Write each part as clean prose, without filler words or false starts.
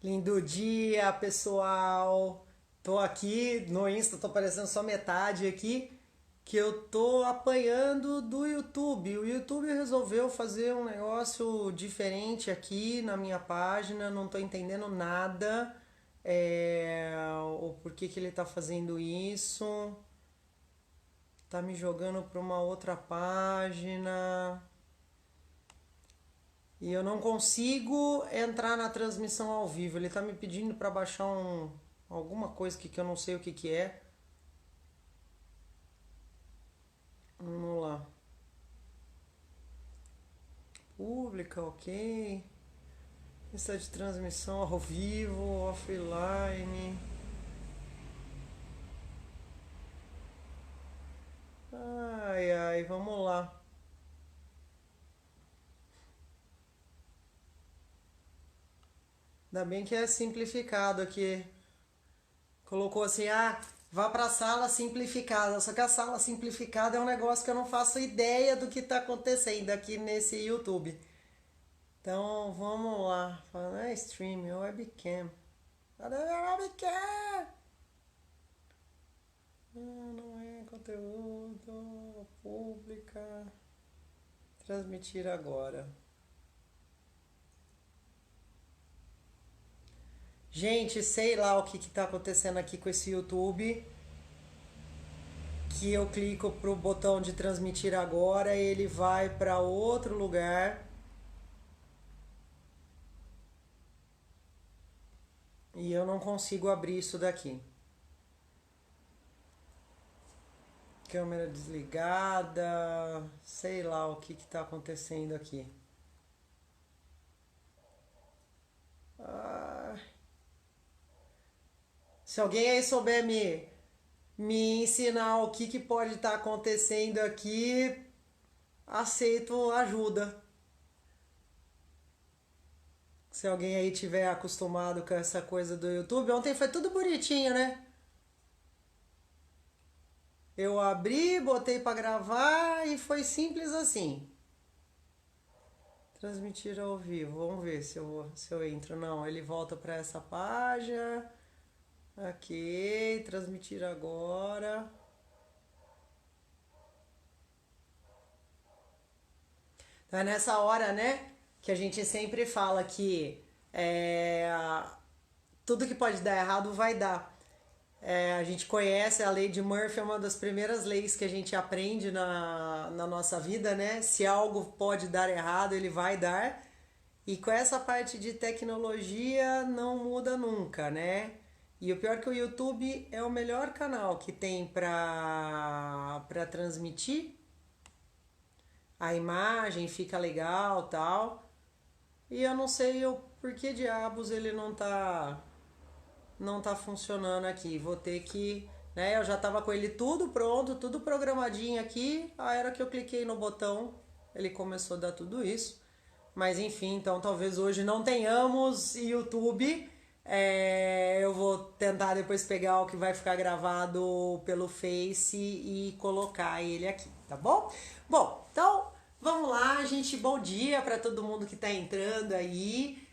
Lindo dia, pessoal. Tô aqui no Insta, tô aparecendo só metade aqui, que eu tô apanhando do YouTube. O YouTube resolveu fazer um negócio diferente aqui na minha página, não tô entendendo nada. O porquê que ele tá fazendo isso. Tá me jogando pra uma outra página. E eu não consigo entrar na transmissão ao vivo. Ele tá me pedindo para baixar alguma coisa que eu não sei o que é. Vamos lá. Pública, ok. Lista de transmissão ao vivo, offline. Ai, ai, vamos lá. Ainda bem que é simplificado aqui. Colocou assim, vá para a sala simplificada. Só que a sala simplificada é um negócio que eu não faço ideia do que está acontecendo aqui nesse YouTube. Então vamos lá. Falando, stream, webcam. Cadê a webcam? Não é conteúdo pública. Transmitir agora. Gente, sei lá o que está acontecendo aqui com esse YouTube. Que eu clico pro botão de transmitir agora, ele vai para outro lugar. E eu não consigo abrir isso daqui. Câmera desligada, sei lá o que está acontecendo aqui. Ah, se alguém aí souber me ensinar o que pode estar acontecendo aqui, aceito ajuda. Se alguém aí tiver acostumado com essa coisa do YouTube, ontem foi tudo bonitinho, né? Eu abri, botei para gravar e foi simples assim. Transmitir ao vivo. Vamos ver se eu entro. Não, ele volta para essa página. Ok, transmitir agora. Então é nessa hora, né, que a gente sempre fala que tudo que pode dar errado vai dar. A gente conhece a lei de Murphy, é uma das primeiras leis que a gente aprende na nossa vida, né? Se algo pode dar errado, ele vai dar. E com essa parte de tecnologia não muda nunca, né? E o pior é que o YouTube é o melhor canal que tem para transmitir a imagem, fica legal, tal. E eu não sei por que diabos ele não tá funcionando aqui. Vou ter que, né? Eu já tava com ele tudo pronto, tudo programadinho aqui. A hora que eu cliquei no botão, ele começou a dar tudo isso. Mas enfim, então talvez hoje não tenhamos YouTube. Eu vou tentar depois pegar o que vai ficar gravado pelo Face e colocar ele aqui, tá bom? Bom, então vamos lá, gente. Bom dia para todo mundo que tá entrando aí.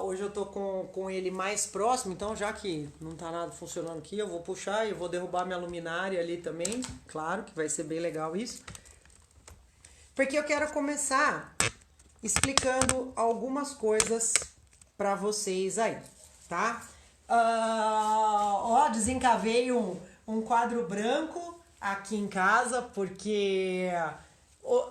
Hoje eu tô com ele mais próximo, então já que não tá nada funcionando aqui, eu vou puxar e eu vou derrubar minha luminária ali também. Claro que vai ser bem legal isso. Porque eu quero começar explicando algumas coisas para vocês aí, tá? Desencavei um quadro branco aqui em casa, porque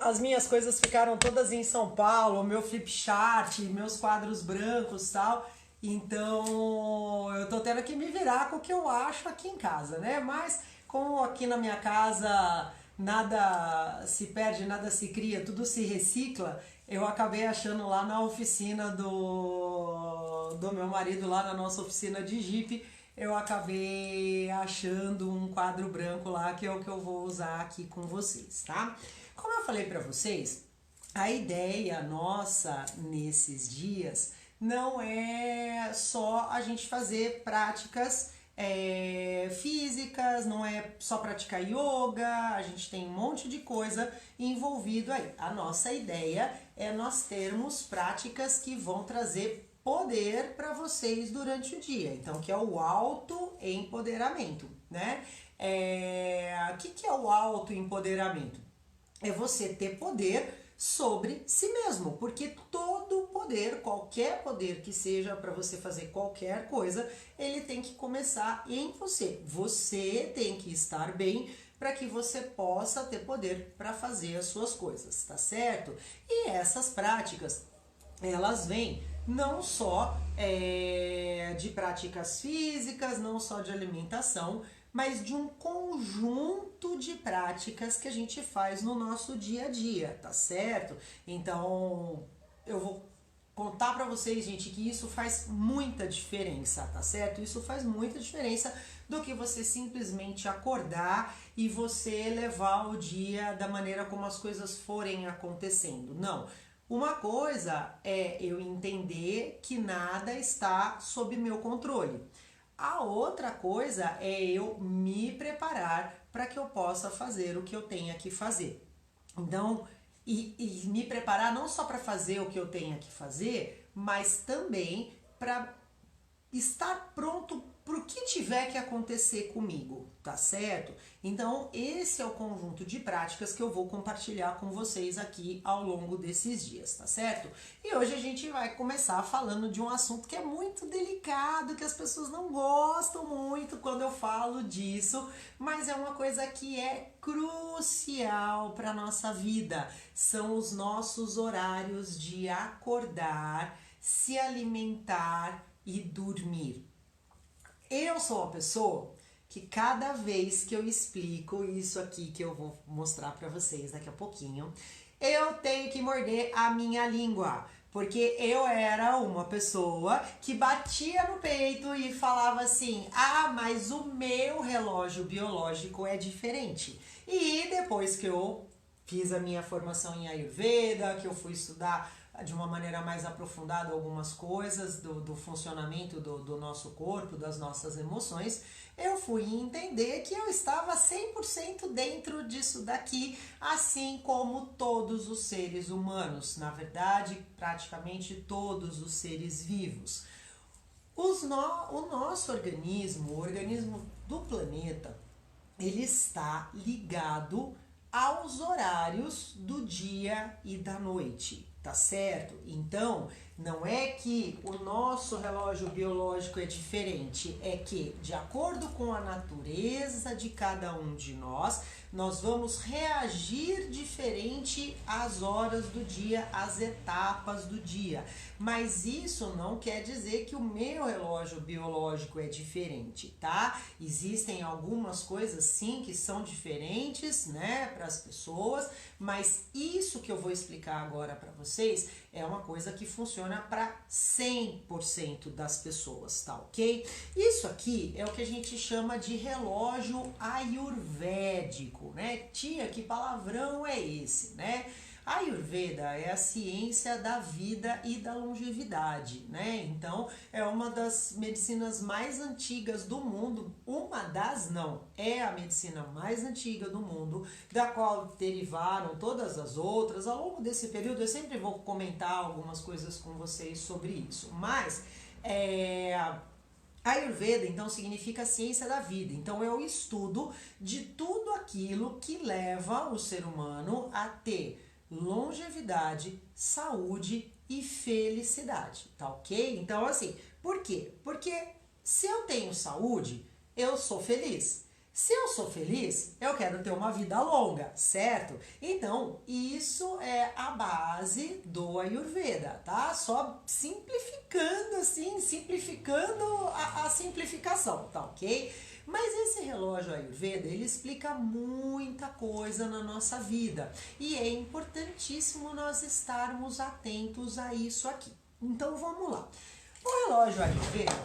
as minhas coisas ficaram todas em São Paulo, o meu flip chart, meus quadros brancos e tal. Então eu tô tendo que me virar com o que eu acho aqui em casa, né? Mas como aqui na minha casa nada se perde, nada se cria, tudo se recicla, eu acabei achando lá na oficina do meu marido, lá na nossa oficina de Jeep, eu acabei achando um quadro branco lá que é o que eu vou usar aqui com vocês, tá? Como eu falei pra vocês, a ideia nossa nesses dias não é só a gente fazer práticas físicas, não é só praticar yoga, a gente tem um monte de coisa envolvido aí. A nossa ideia é nós termos práticas que vão trazer poder para vocês durante o dia. Então, que é o autoempoderamento, né? O que é o autoempoderamento? É você ter poder sobre si mesmo, porque todo poder, qualquer poder que seja para você fazer qualquer coisa, ele tem que começar em você. Você tem que estar bem para que você possa ter poder para fazer as suas coisas, tá certo? E essas práticas, elas vêm não só de práticas físicas, não só de alimentação, mas de um conjunto de práticas que a gente faz no nosso dia a dia, tá certo? Então, eu vou contar para vocês, gente, que isso faz muita diferença, tá certo? Isso faz muita diferença do que você simplesmente acordar e você levar o dia da maneira como as coisas forem acontecendo. Não. Uma coisa é eu entender que nada está sob meu controle. A outra coisa é eu me preparar para que eu possa fazer o que eu tenha que fazer. Então, e me preparar não só para fazer o que eu tenha que fazer, mas também para estar pronto para o que tiver que acontecer comigo, tá certo? Então, esse é o conjunto de práticas que eu vou compartilhar com vocês aqui ao longo desses dias, tá certo? E hoje a gente vai começar falando de um assunto que é muito delicado, que as pessoas não gostam muito quando eu falo disso, mas é uma coisa que é crucial para nossa vida. São os nossos horários de acordar, se alimentar e dormir. Eu sou uma pessoa que cada vez que eu explico isso aqui que eu vou mostrar para vocês daqui a pouquinho, eu tenho que morder a minha língua, porque eu era uma pessoa que batia no peito e falava assim: "Ah, mas o meu relógio biológico é diferente". E depois que eu fiz a minha formação em Ayurveda, que eu fui estudar de uma maneira mais aprofundada algumas coisas do funcionamento do nosso corpo, das nossas emoções, eu fui entender que eu estava 100% dentro disso daqui, assim como todos os seres humanos, na verdade, praticamente todos os seres vivos. O nosso organismo, o organismo do planeta, ele está ligado aos horários do dia e da noite, tá certo? Então, não é que o nosso relógio biológico é diferente, é que, de acordo com a natureza de cada um de nós, nós vamos reagir diferente às horas do dia, às etapas do dia. Mas isso não quer dizer que o meu relógio biológico é diferente, tá? Existem algumas coisas sim que são diferentes, né, para as pessoas, mas isso que eu vou explicar agora para vocês é uma coisa que funciona para 100% das pessoas, tá ok? Isso aqui é o que a gente chama de relógio ayurvédico, né? Tia, que palavrão é esse, né? A Ayurveda é a ciência da vida e da longevidade, né? Então, é uma das medicinas mais antigas do mundo. É a medicina mais antiga do mundo, da qual derivaram todas as outras. Ao longo desse período, eu sempre vou comentar algumas coisas com vocês sobre isso. Mas, Ayurveda, então, significa ciência da vida. Então, é o estudo de tudo aquilo que leva o ser humano a ter longevidade, saúde e felicidade, tá ok? Então, assim, por quê? Porque se eu tenho saúde, eu sou feliz. Se eu sou feliz, eu quero ter uma vida longa, certo? Então, isso é a base do Ayurveda, tá? Só simplificando assim, simplificando a simplificação, tá ok? Mas esse relógio Ayurveda, ele explica muita coisa na nossa vida e é importantíssimo nós estarmos atentos a isso aqui. Então vamos lá. O relógio Ayurveda,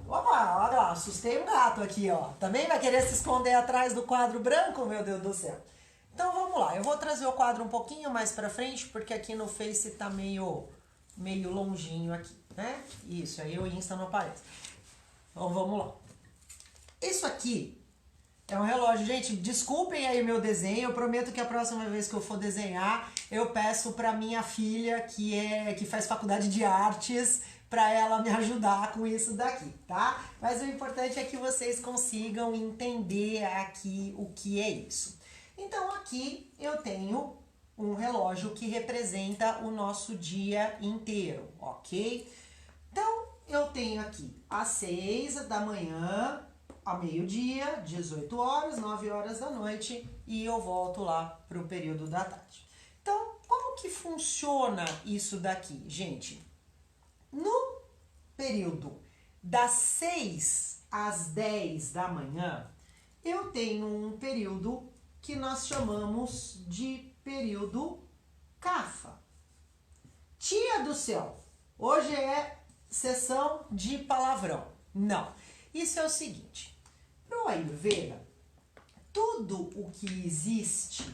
opa, olha lá, assustei um gato aqui, ó. Também vai querer se esconder atrás do quadro branco, meu Deus do céu. Então vamos lá, eu vou trazer o quadro um pouquinho mais pra frente, porque aqui no Face tá meio longinho aqui, né? Isso, aí o Insta não aparece. Então vamos lá. Isso aqui é um relógio, gente, desculpem aí o meu desenho, eu prometo que a próxima vez que eu for desenhar, eu peço para minha filha, que faz faculdade de artes, para ela me ajudar com isso daqui, tá? Mas o importante é que vocês consigam entender aqui o que é isso. Então aqui eu tenho um relógio que representa o nosso dia inteiro, ok? Então eu tenho aqui às 6 da manhã, ao meio-dia, 18 horas, 9 horas da noite e eu volto lá para o período da tarde. Então, como que funciona isso daqui, gente? No período das 6 às 10 da manhã, eu tenho um período que nós chamamos de período CAFA. Tia do céu, hoje é sessão de palavrão. Não, isso é o seguinte, pro Ayurveda, tudo o que existe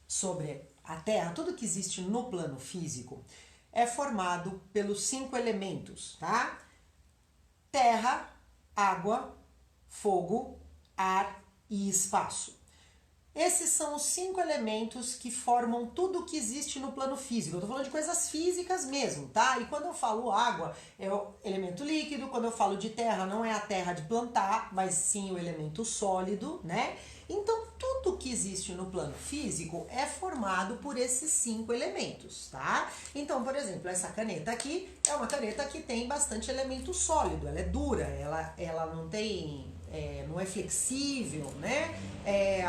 sobre a Terra, tudo que existe no plano físico, é formado pelos 5 elementos, tá? Terra, água, fogo, ar e espaço. Esses são os 5 elementos que formam tudo que existe no plano físico. Eu tô falando de coisas físicas mesmo, tá? E quando eu falo água, é o elemento líquido. Quando eu falo de terra, não é a terra de plantar, mas sim o elemento sólido, né? Então, tudo que existe no plano físico é formado por esses 5 elementos, tá? Então, por exemplo, essa caneta aqui é uma caneta que tem bastante elemento sólido. Ela é dura, ela não tem... não é flexível, né?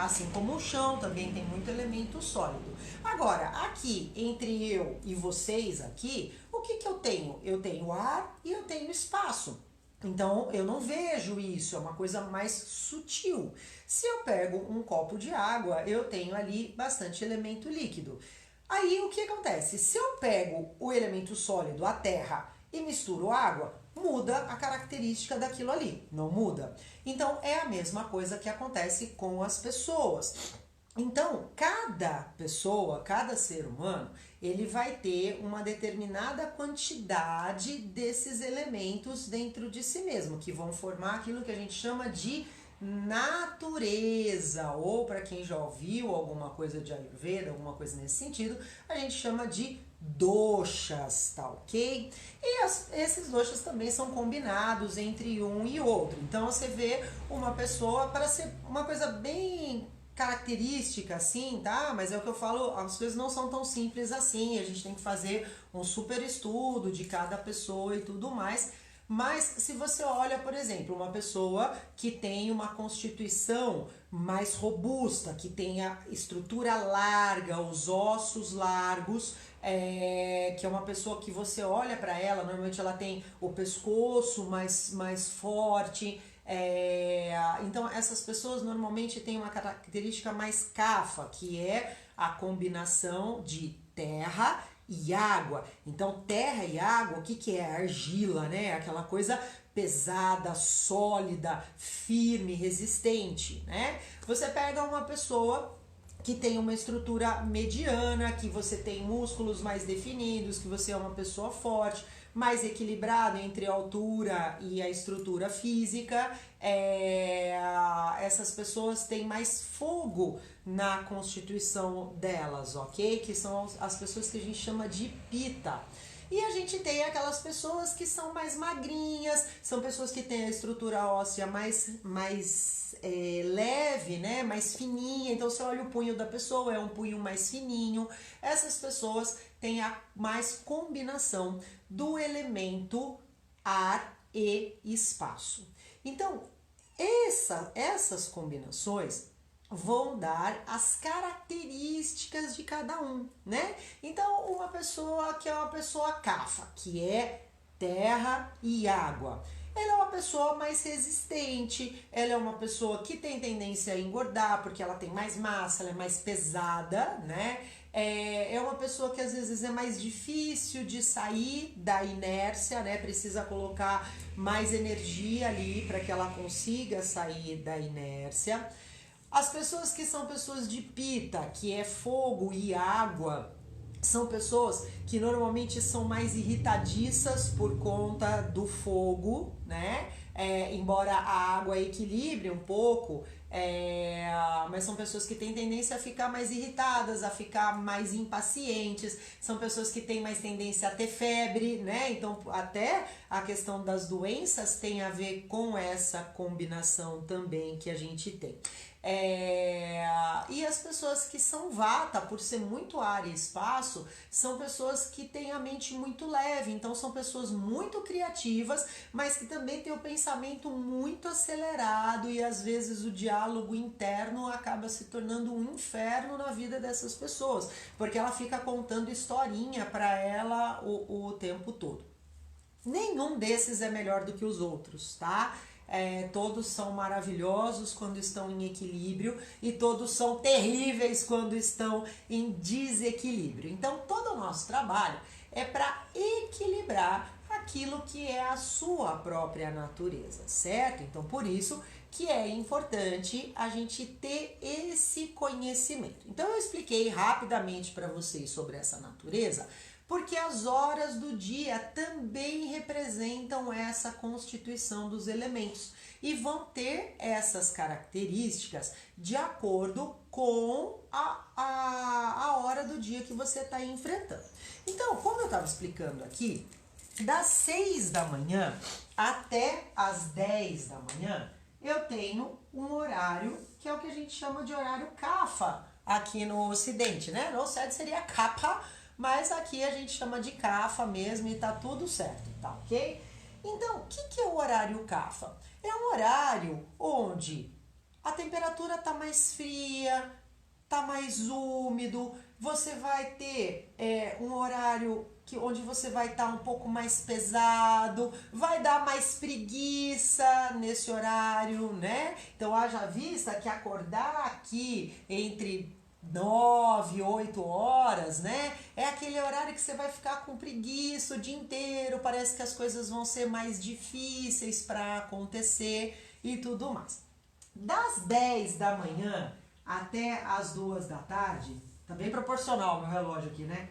Assim como o chão também tem muito elemento sólido. Agora, aqui, entre eu e vocês aqui, o que eu tenho? Eu tenho ar e eu tenho espaço. Então, eu não vejo isso, é uma coisa mais sutil. Se eu pego um copo de água, eu tenho ali bastante elemento líquido. Aí, o que acontece? Se eu pego o elemento sólido, a terra, e misturo água, muda a característica daquilo ali, não muda? Então, é a mesma coisa que acontece com as pessoas. Então, cada pessoa, cada ser humano, ele vai ter uma determinada quantidade desses elementos dentro de si mesmo, que vão formar aquilo que a gente chama de natureza, ou para quem já ouviu alguma coisa de Ayurveda, alguma coisa nesse sentido, a gente chama de doshas, tá ok? E esses doshas também são combinados entre um e outro. Então você vê uma pessoa, para ser uma coisa bem característica assim, tá? Mas é o que eu falo, as coisas não são tão simples assim, a gente tem que fazer um super estudo de cada pessoa e tudo mais. Mas se você olha, por exemplo, uma pessoa que tem uma constituição mais robusta, que tem a estrutura larga, os ossos largos, que é uma pessoa que você olha para ela, normalmente ela tem o pescoço mais forte. Então essas pessoas normalmente têm uma característica mais CAFA, que é a combinação de terra e água. Então terra e água, o que é? Argila, né? Aquela coisa pesada, sólida, firme, resistente, né? Você pega uma pessoa que tem uma estrutura mediana, que você tem músculos mais definidos, que você é uma pessoa forte, mais equilibrado entre a altura e a estrutura física. Essas pessoas têm mais fogo na constituição delas, ok? Que são as pessoas que a gente chama de Pitta. E a gente tem aquelas pessoas que são mais magrinhas, são pessoas que têm a estrutura óssea mais leve, né? Mais fininha. Então você olha o punho da pessoa, é um punho mais fininho. Essas pessoas têm a mais combinação do elemento ar e espaço. Então, essas combinações vão dar as características de cada um, né? Então, uma pessoa que é uma pessoa CAFA, que é terra e água, ela é uma pessoa mais resistente, ela é uma pessoa que tem tendência a engordar, porque ela tem mais massa, ela é mais pesada, né? É uma pessoa que às vezes é mais difícil de sair da inércia, né? Precisa colocar mais energia ali para que ela consiga sair da inércia. As pessoas que são pessoas de Pitta, que é fogo e água, são pessoas que normalmente são mais irritadiças por conta do fogo, né? Embora a água equilibre um pouco Mas são pessoas que têm tendência a ficar mais irritadas, a ficar mais impacientes, são pessoas que têm mais tendência a ter febre, né? Então, até a questão das doenças tem a ver com essa combinação também que a gente tem. E as pessoas que são vata, por ser muito ar e espaço, são pessoas que têm a mente muito leve, então são pessoas muito criativas, mas que também têm o pensamento muito acelerado e às vezes o diálogo interno acaba se tornando um inferno na vida dessas pessoas, porque ela fica contando historinha para ela o tempo todo. Nenhum desses é melhor do que os outros, tá? Todos são maravilhosos quando estão em equilíbrio e todos são terríveis quando estão em desequilíbrio. Então, todo o nosso trabalho é para equilibrar aquilo que é a sua própria natureza, certo? Então, por isso que é importante a gente ter esse conhecimento. Então, eu expliquei rapidamente para vocês sobre essa natureza, porque as horas do dia também representam essa constituição dos elementos e vão ter essas características de acordo com a hora do dia que você está enfrentando. Então, como eu estava explicando aqui, das 6 da manhã até as 10 da manhã, eu tenho um horário que é o que a gente chama de horário Kapha aqui no Ocidente, né? No Ocidente seria Kapha, mas aqui a gente chama de Kapha mesmo e tá tudo certo, tá ok? Então, o que é o horário Kapha? É um horário onde a temperatura tá mais fria, tá mais úmido, você vai ter um horário onde você vai estar um pouco mais pesado, vai dar mais preguiça nesse horário, né? Então, haja vista que acordar aqui entre 9, 8 horas, né? É aquele horário que você vai ficar com preguiça o dia inteiro, parece que as coisas vão ser mais difíceis para acontecer e tudo mais. Das 10 da manhã até as 2 da tarde, tá bem proporcional meu relógio aqui, né?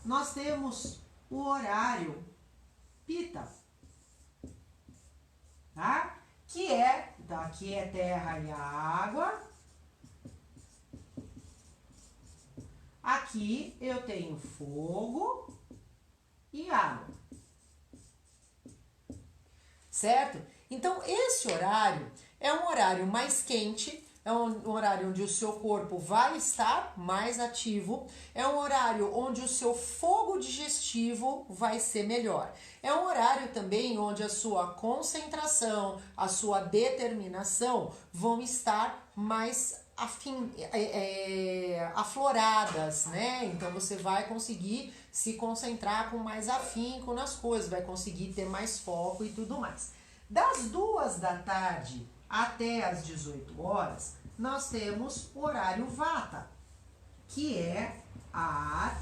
Nós temos o horário Pitta, tá? Então aqui é terra e água. Aqui eu tenho fogo e água, certo? Então, esse horário é um horário mais quente, é um horário onde o seu corpo vai estar mais ativo, é um horário onde o seu fogo digestivo vai ser melhor. É um horário também onde a sua concentração, a sua determinação vão estar mais afloradas, né? Então você vai conseguir se concentrar com mais afinco nas coisas, vai conseguir ter mais foco e tudo mais. Das 2 da tarde até as 18 horas, nós temos o horário Vata, que é ar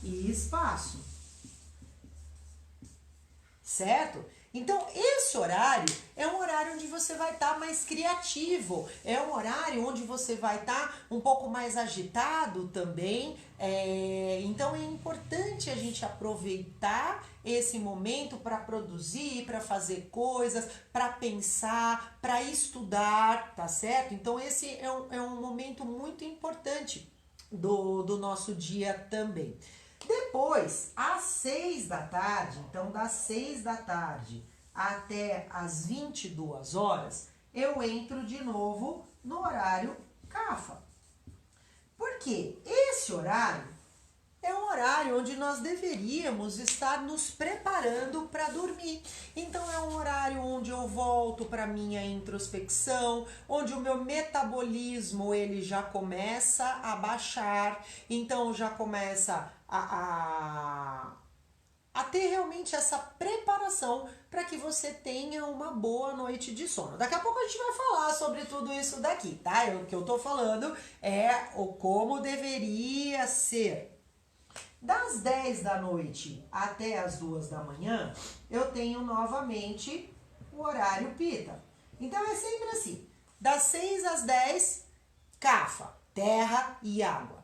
e espaço, certo? Então, esse horário é um horário onde você vai estar mais criativo, é um horário onde você vai estar um pouco mais agitado também. Então, é importante a gente aproveitar esse momento para produzir, para fazer coisas, para pensar, para estudar, tá certo? Então, esse é um momento muito importante do nosso dia também. Depois, às 6 da tarde, então das 6 da tarde até as 22 horas, eu entro de novo no horário Kapha. Por quê? Esse horário é um horário onde nós deveríamos estar nos preparando para dormir. Então é um horário onde eu volto para minha introspecção, onde o meu metabolismo ele já começa a baixar, então já começa a ter realmente essa preparação para que você tenha uma boa noite de sono. Daqui a pouco a gente vai falar sobre tudo isso daqui, tá? O que eu tô falando é o como deveria ser. Das 10 da noite até as 2 da manhã, eu tenho novamente o horário Pitta. Então é sempre assim, das 6 às 10, Kapha, terra e água.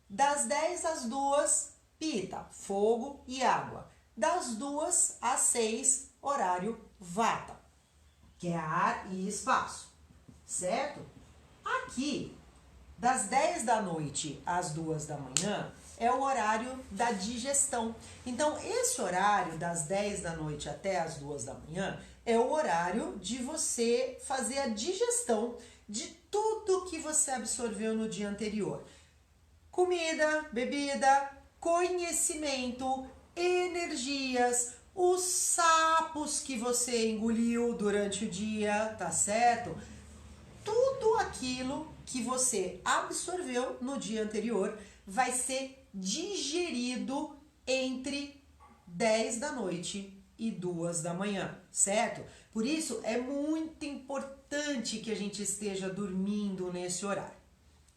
Das 10 às 2, Pitta, fogo e água. Das 2 às 6, horário Vata, que é ar e espaço. certo? Aqui, das 10 da noite às 2 da manhã, é o horário da digestão. Então, esse horário das 10 da noite até as 2 da manhã é o horário de você fazer a digestão de tudo que você absorveu no dia anterior. Comida, bebida, conhecimento, energias, os sapos que você engoliu durante o dia, tá certo? Tudo aquilo que você absorveu no dia anterior vai ser digerido entre 10 da noite e 2 da manhã, certo? Por isso é muito importante que a gente esteja dormindo nesse horário.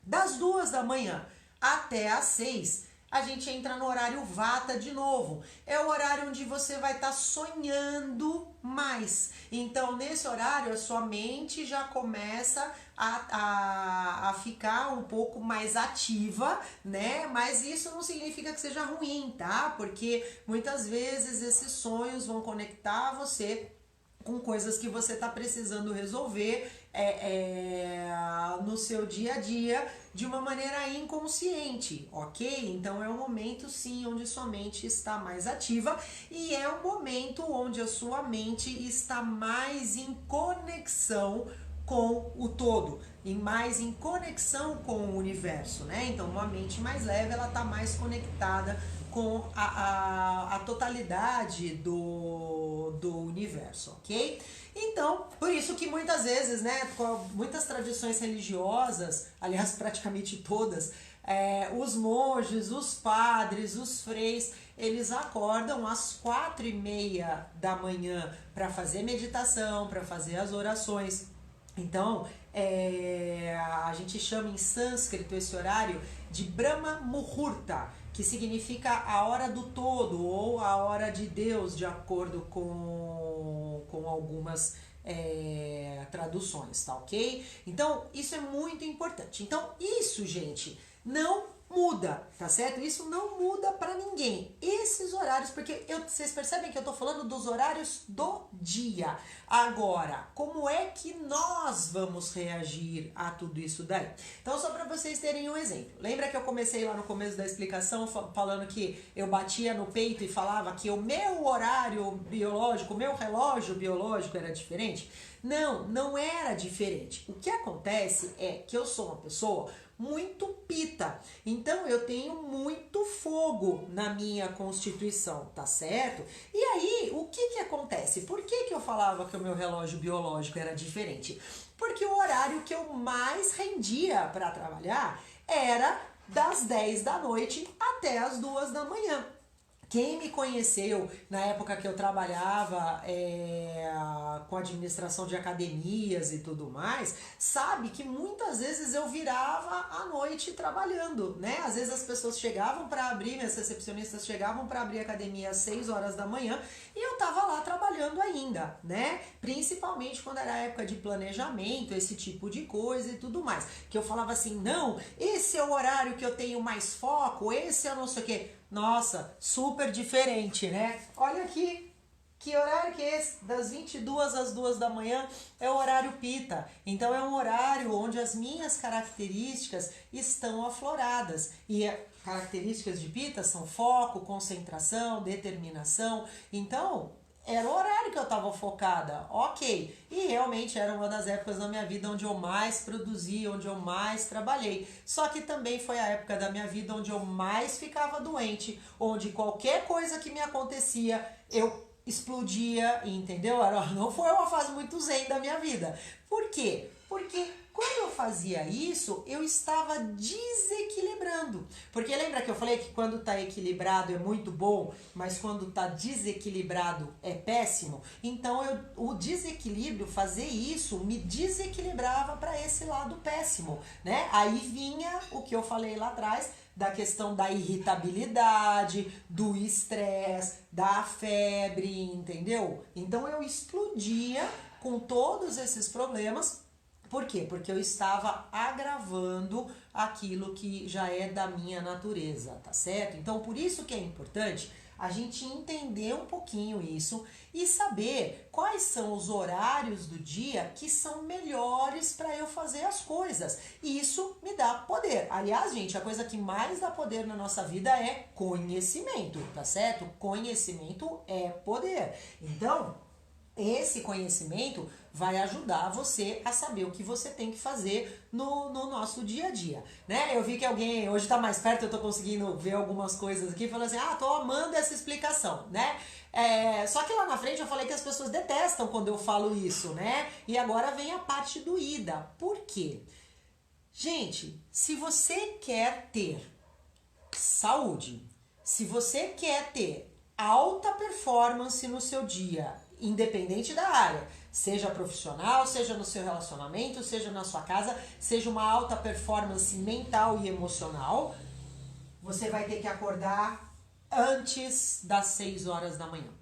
Das 2 da manhã até às 6, a gente entra no horário Vata de novo. É o horário onde você vai estar sonhando mais. Então, nesse horário, a sua mente já começa a ficar um pouco mais ativa, né? Mas isso não significa que seja ruim, tá? Porque muitas vezes esses sonhos vão conectar você com coisas que você está precisando resolver no seu dia a dia de uma maneira inconsciente, ok? Então é um momento sim onde sua mente está mais ativa e é um momento onde a sua mente está mais em conexão com o todo, e mais em conexão com o universo, né? Então uma mente mais leve, ela está mais conectada com a totalidade do universo, ok? Então, por isso que muitas vezes, né, muitas tradições religiosas, aliás, praticamente todas, os monges, os padres, os freis, eles acordam às 4:30 da manhã para fazer meditação, para fazer as orações. Então, a gente chama em sânscrito esse horário de Brahma Muhurta, que significa a hora do todo ou a hora de Deus, de acordo com algumas traduções, tá ok? Então, isso é muito importante. Então, isso, gente, não muda, tá certo? Isso não muda pra ninguém. Esses horários, porque vocês percebem que eu tô falando dos horários do dia. Agora, como é que nós vamos reagir a tudo isso daí? Então, só para vocês terem um exemplo. Lembra que eu comecei lá no começo da explicação falando que eu batia no peito e falava que o meu horário biológico, o meu relógio biológico era diferente? Não, não era diferente. O que acontece é que eu sou uma pessoa muito pita. Então eu tenho muito fogo na minha constituição, tá certo? E aí, o que acontece? Por que eu falava que o meu relógio biológico era diferente? Porque o horário que eu mais rendia para trabalhar era das 10 da noite até as 2 da manhã. Quem me conheceu na época que eu trabalhava com administração de academias e tudo mais, sabe que muitas vezes eu virava à noite trabalhando, né? Às vezes as pessoas chegavam para abrir, minhas recepcionistas chegavam para abrir a academia às 6 horas da manhã e eu tava lá trabalhando ainda, né? Principalmente quando era época de planejamento, esse tipo de coisa e tudo mais. Que eu falava assim, não, esse é o horário que eu tenho mais foco, esse é o não sei o quê. Nossa, super diferente, né? Olha aqui, que horário que é esse? Das 22 às 2 da manhã é o horário pita. Então é um horário onde as minhas características estão afloradas. E características de pita são foco, concentração, determinação. Então, era o horário que eu estava focada, ok. E realmente era uma das épocas da minha vida onde eu mais produzi, onde eu mais trabalhei. Só que também foi a época da minha vida onde eu mais ficava doente, onde qualquer coisa que me acontecia, eu explodia, entendeu? Não foi uma fase muito zen da minha vida. Por quê? Porque quando eu fazia isso, eu estava desequilibrando. Porque lembra que eu falei que quando está equilibrado é muito bom, mas quando está desequilibrado é péssimo? Então o desequilíbrio, fazer isso, me desequilibrava para esse lado péssimo, né? Aí vinha o que eu falei lá atrás, da questão da irritabilidade, do estresse, da febre, entendeu? Então eu explodia com todos esses problemas. Por quê? Porque eu estava agravando aquilo que já é da minha natureza, tá certo? Então, por isso que é importante a gente entender um pouquinho isso e saber quais são os horários do dia que são melhores para eu fazer as coisas. E isso me dá poder. Aliás, gente, a coisa que mais dá poder na nossa vida é conhecimento, tá certo? Conhecimento é poder. Então, esse conhecimento vai ajudar você a saber o que você tem que fazer no nosso dia a dia, né? Eu vi que alguém, hoje tá mais perto, eu tô conseguindo ver algumas coisas aqui, falando assim, tô amando essa explicação, né? Só que lá na frente eu falei que as pessoas detestam quando eu falo isso, né? E agora vem a parte doída. Por quê? Gente, se você quer ter saúde, se você quer ter alta performance no seu dia, independente da área, seja profissional, seja no seu relacionamento, seja na sua casa, seja uma alta performance mental e emocional, você vai ter que acordar antes das 6 horas da manhã.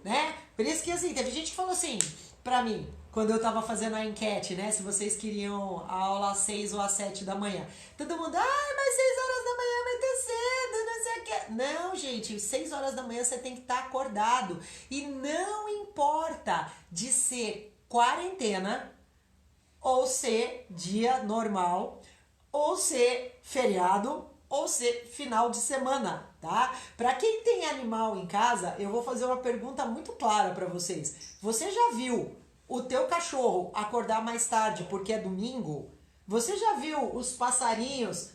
Né? Por isso que assim, teve gente que falou assim pra mim, quando eu tava fazendo a enquete, né? Se vocês queriam a aula às 6 ou às 7 da manhã. Todo mundo, mas 6 horas da manhã vai ter cedo, não sei o que. Não, gente, 6 horas da manhã você tem que estar acordado. E não importa de ser quarentena, ou ser dia normal, ou ser feriado, ou ser final de semana, tá? Para quem tem animal em casa, eu vou fazer uma pergunta muito clara para vocês. Você já viu o teu cachorro acordar mais tarde porque é domingo? Você já viu os passarinhos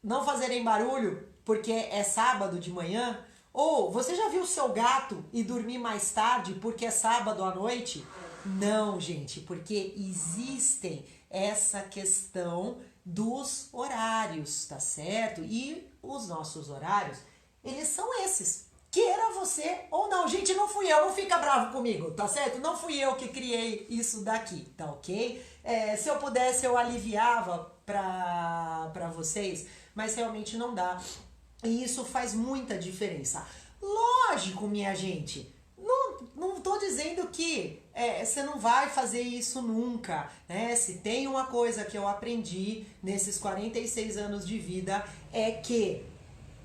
não fazerem barulho porque é sábado de manhã? Ou você já viu o seu gato ir dormir mais tarde porque é sábado à noite? Não, gente, porque existem essa questão dos horários, tá certo? E os nossos horários, eles são esses. Queira você ou não. Gente, não fui eu, não fica bravo comigo, tá certo? Não fui eu que criei isso daqui, tá ok? Se eu pudesse, eu aliviava pra vocês, mas realmente não dá. E isso faz muita diferença. Lógico, minha gente, não tô dizendo que você não vai fazer isso nunca, né? Se tem uma coisa que eu aprendi nesses 46 anos de vida é que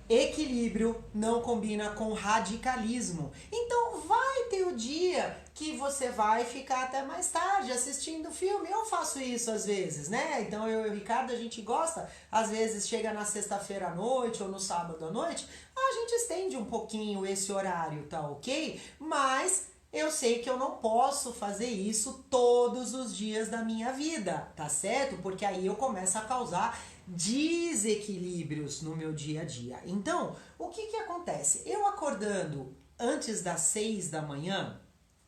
equilíbrio não combina com radicalismo. Então vai ter o dia que você vai ficar até mais tarde assistindo filme. Eu faço isso às vezes, né? Então eu e o Ricardo, a gente gosta, às vezes chega na sexta-feira à noite ou no sábado à noite, a gente estende um pouquinho esse horário, tá ok? Mas eu sei que eu não posso fazer isso todos os dias da minha vida, tá certo? Porque aí eu começo a causar desequilíbrios no meu dia a dia. Então, o que acontece? Eu acordando antes das 6 da manhã,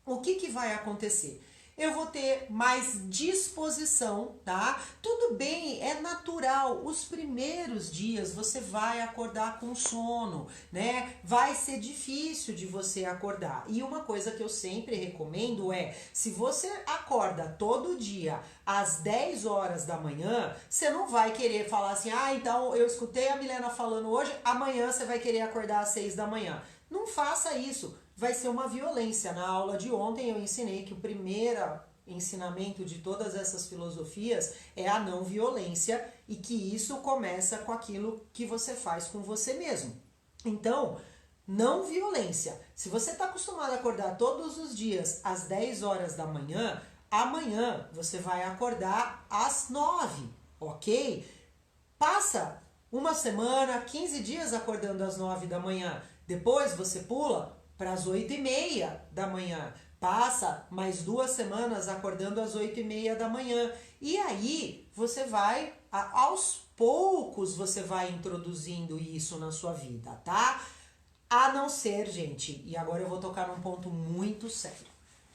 o que vai acontecer? Eu vou ter mais disposição, tá? Tudo bem, é natural. Os primeiros dias você vai acordar com sono, né? Vai ser difícil de você acordar. E uma coisa que eu sempre recomendo é, se você acorda todo dia às 10 horas da manhã, você não vai querer falar assim, então eu escutei a Milena falando hoje, amanhã você vai querer acordar às 6 da manhã. Não faça isso. Vai ser uma violência. Na aula de ontem eu ensinei que o primeiro ensinamento de todas essas filosofias é a não violência e que isso começa com aquilo que você faz com você mesmo. Então, não violência. Se você está acostumado a acordar todos os dias às 10 horas da manhã, amanhã você vai acordar às 9, ok? Passa uma semana, 15 dias acordando às 9 da manhã. Depois você pula para as 8h30 da manhã. Passa mais 2 semanas acordando às 8h30 da manhã. E aí você vai, aos poucos você vai introduzindo isso na sua vida, tá? A não ser, gente, e agora eu vou tocar num ponto muito sério.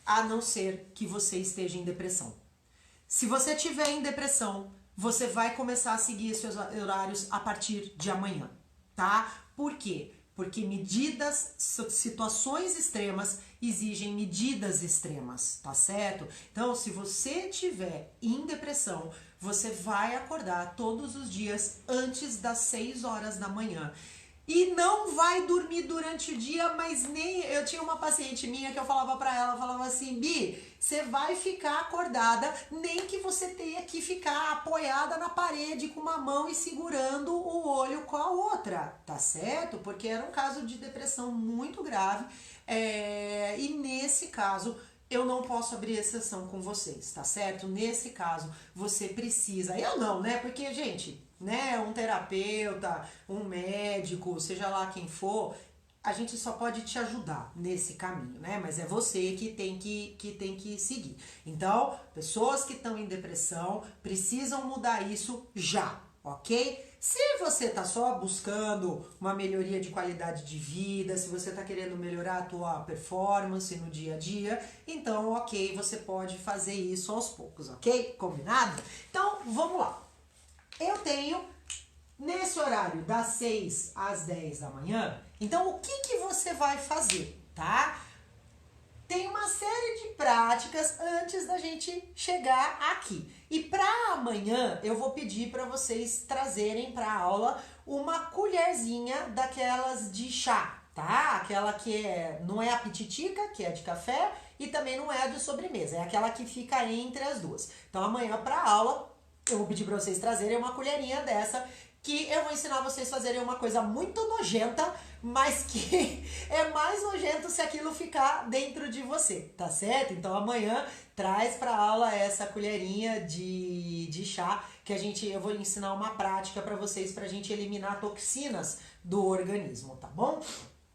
A não ser que você esteja em depressão. Se você estiver em depressão, você vai começar a seguir seus horários a partir de amanhã, tá? Por quê? Porque situações extremas exigem medidas extremas, tá certo? Então, se você estiver em depressão, você vai acordar todos os dias antes das 6 horas da manhã. e não vai dormir durante o dia, mas nem... Eu tinha uma paciente minha que eu falava pra ela, eu falava assim, Bi, você vai ficar acordada, nem que você tenha que ficar apoiada na parede com uma mão e segurando o olho com a outra, tá certo? Porque era um caso de depressão muito grave, e nesse caso eu não posso abrir exceção com vocês, tá certo? Nesse caso, você precisa... Eu não, né? Porque, gente, né? Um terapeuta, um médico, seja lá quem for, a gente só pode te ajudar nesse caminho, né? Mas é você que tem que seguir. Então, pessoas que estão em depressão precisam mudar isso já, ok? Se você tá só buscando uma melhoria de qualidade de vida, se você tá querendo melhorar a tua performance no dia a dia, então, ok, você pode fazer isso aos poucos, ok? Combinado? Então, vamos lá. Eu tenho nesse horário das 6 às 10 da manhã, então o que você vai fazer, tá? Tem uma série de práticas antes da gente chegar aqui. E para amanhã eu vou pedir para vocês trazerem para aula uma colherzinha daquelas de chá, tá? Aquela que não é a pititica, que é de café, e também não é a de sobremesa, é aquela que fica entre as duas. Então amanhã para aula eu vou pedir para vocês trazerem uma colherinha dessa, que eu vou ensinar vocês a fazerem uma coisa muito nojenta, mas que é mais nojento se aquilo ficar dentro de você, tá certo? Então amanhã traz para aula essa colherinha de chá, que eu vou ensinar uma prática para vocês, pra gente eliminar toxinas do organismo, tá bom?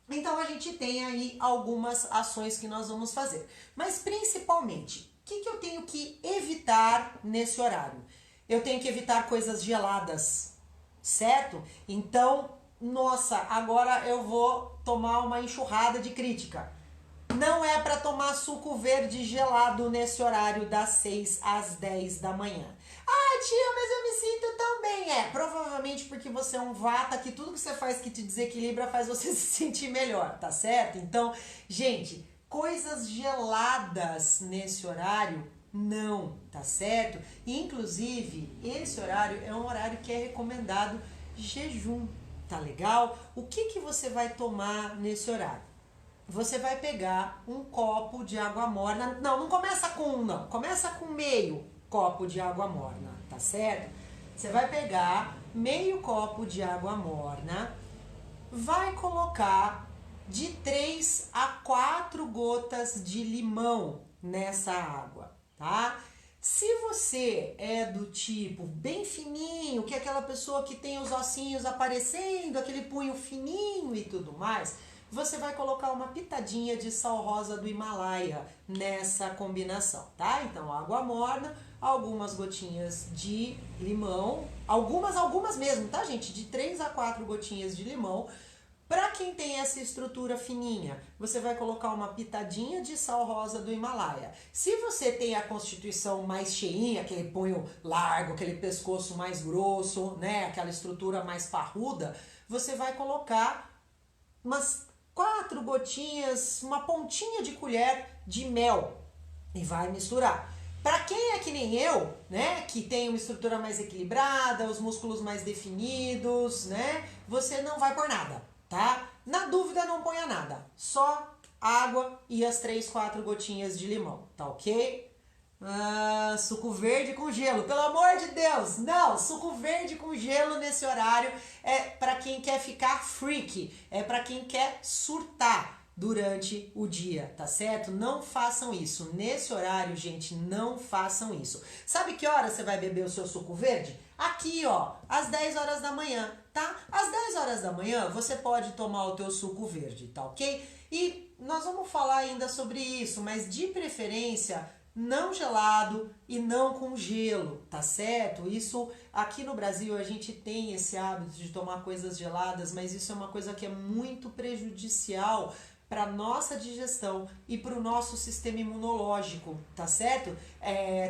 Então a gente tem aí algumas ações que nós vamos fazer. Mas principalmente, o que eu tenho que evitar nesse horário? Eu tenho que evitar coisas geladas, certo? Então, nossa, agora eu vou tomar uma enxurrada de crítica. Não é para tomar suco verde gelado nesse horário das 6 às 10 da manhã. Ah, tia, mas eu me sinto tão bem. Provavelmente porque você é um vata, que tudo que você faz que te desequilibra faz você se sentir melhor, tá certo? Então, gente, coisas geladas nesse horário não, tá certo? Inclusive, esse horário é um horário que é recomendado jejum, tá legal? O que você vai tomar nesse horário? Você vai pegar um copo de água morna. Não começa com um, não. Começa com meio copo de água morna, tá certo? Você vai pegar meio copo de água morna, vai colocar de 3 a 4 gotas de limão nessa água, tá? Se você é do tipo bem fininho, que é aquela pessoa que tem os ossinhos aparecendo, aquele punho fininho e tudo mais, você vai colocar uma pitadinha de sal rosa do Himalaia nessa combinação, tá? Então, água morna, algumas gotinhas de limão, algumas mesmo, tá, gente? De 3 a 4 gotinhas de limão. Para quem tem essa estrutura fininha, você vai colocar uma pitadinha de sal rosa do Himalaia. Se você tem a constituição mais cheinha, aquele punho largo, aquele pescoço mais grosso, né, aquela estrutura mais parruda, você vai colocar umas 4 gotinhas, uma pontinha de colher de mel e vai misturar. Para quem é que nem eu, né, que tem uma estrutura mais equilibrada, os músculos mais definidos, né, você não vai pôr nada, tá? Na dúvida, não ponha nada, só água e as 3, 4 gotinhas de limão, tá ok? Suco verde com gelo, pelo amor de Deus, não, suco verde com gelo nesse horário é para quem quer ficar freak, é para quem quer surtar durante o dia, tá certo? Não façam isso, nesse horário, gente, não façam isso. Sabe que hora você vai beber o seu suco verde? Aqui, ó, às 10 horas da manhã, tá? Às 10 horas da manhã você pode tomar o teu suco verde, tá ok? E nós vamos falar ainda sobre isso, mas de preferência não gelado e não com gelo, tá certo? Isso, aqui no Brasil a gente tem esse hábito de tomar coisas geladas, mas isso é uma coisa que é muito prejudicial para nossa digestão e para o nosso sistema imunológico, tá certo?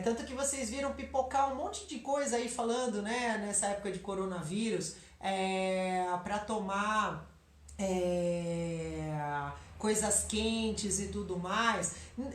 Tanto que vocês viram pipocar um monte de coisa aí falando, né, nessa época de coronavírus, para tomar coisas quentes e tudo mais.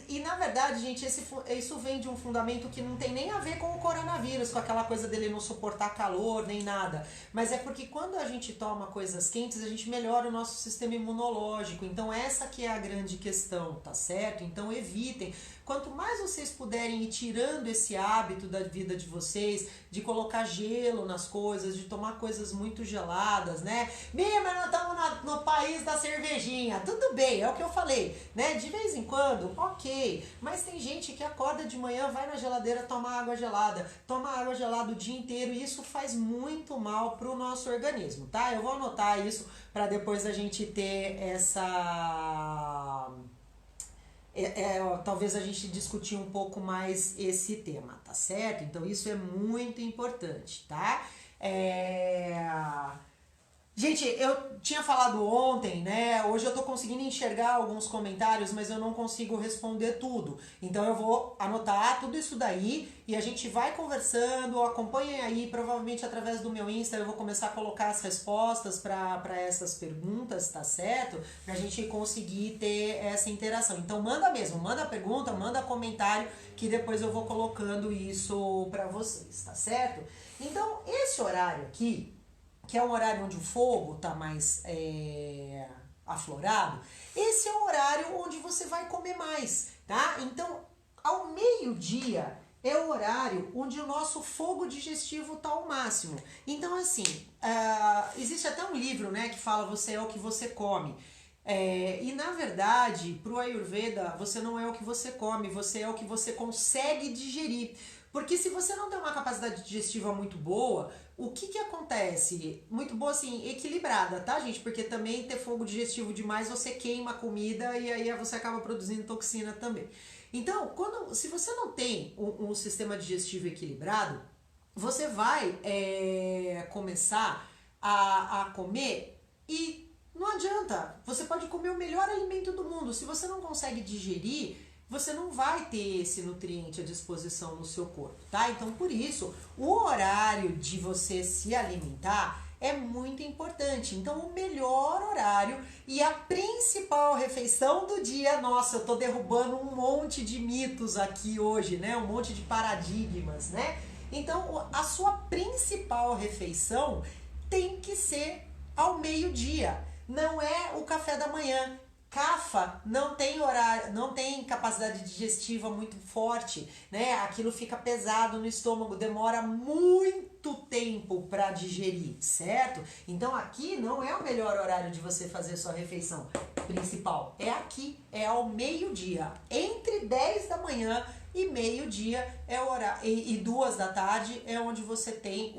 E na verdade, gente, isso vem de um fundamento que não tem nem a ver com o coronavírus, com aquela coisa dele não suportar calor nem nada. Mas é porque quando a gente toma coisas quentes, a gente melhora o nosso sistema imunológico. Então essa que é a grande questão, tá certo? Então evitem. Quanto mais vocês puderem ir tirando esse hábito da vida de vocês, de colocar gelo nas coisas, de tomar coisas muito geladas, né? Bia, mas nós estamos no país da cervejinha. Tudo bem, é o que eu falei, né? De vez em quando, ok. Mas tem gente que acorda de manhã, vai na geladeira tomar água gelada, toma água gelada o dia inteiro e isso faz muito mal pro nosso organismo, tá? Eu vou anotar isso para depois a gente ter essa... talvez a gente discutir um pouco mais esse tema, tá certo? Então isso é muito importante, tá? Gente, eu tinha falado ontem, né? Hoje eu tô conseguindo enxergar alguns comentários, mas eu não consigo responder tudo. Então eu vou anotar tudo isso daí e a gente vai conversando, acompanhem aí, provavelmente através do meu Insta eu vou começar a colocar as respostas para essas perguntas, tá certo? Pra gente conseguir ter essa interação. Então manda mesmo, manda pergunta, manda comentário, que depois eu vou colocando isso pra vocês, tá certo? Então esse horário aqui, que é um horário onde o fogo está mais aflorado, esse é o horário onde você vai comer mais, tá? Então, ao meio-dia é o horário onde o nosso fogo digestivo está ao máximo. Então, assim, existe até um livro, né, que fala você é o que você come. E na verdade, para o Ayurveda, você não é o que você come, você é o que você consegue digerir. Porque se você não tem uma capacidade digestiva muito boa, o que acontece? Muito boa assim, equilibrada, tá, gente? Porque também ter fogo digestivo demais, você queima a comida e aí você acaba produzindo toxina também. Então, se você não tem um sistema digestivo equilibrado, você vai começar a comer e não adianta. Você pode comer o melhor alimento do mundo. Se você não consegue digerir, você não vai ter esse nutriente à disposição no seu corpo, tá? Então, por isso, o horário de você se alimentar é muito importante. Então, o melhor horário e a principal refeição do dia... Nossa, eu tô derrubando um monte de mitos aqui hoje, né? Um monte de paradigmas, né? Então, a sua principal refeição tem que ser ao meio-dia. Não é o café da manhã. Cafa não tem horário, não tem capacidade digestiva muito forte, né? Aquilo fica pesado no estômago, demora muito tempo para digerir, certo? Então aqui não é o melhor horário de você fazer sua refeição principal. É aqui, é ao meio-dia. Entre 10 da manhã e meio-dia é o horário, e 2 da tarde é onde você tem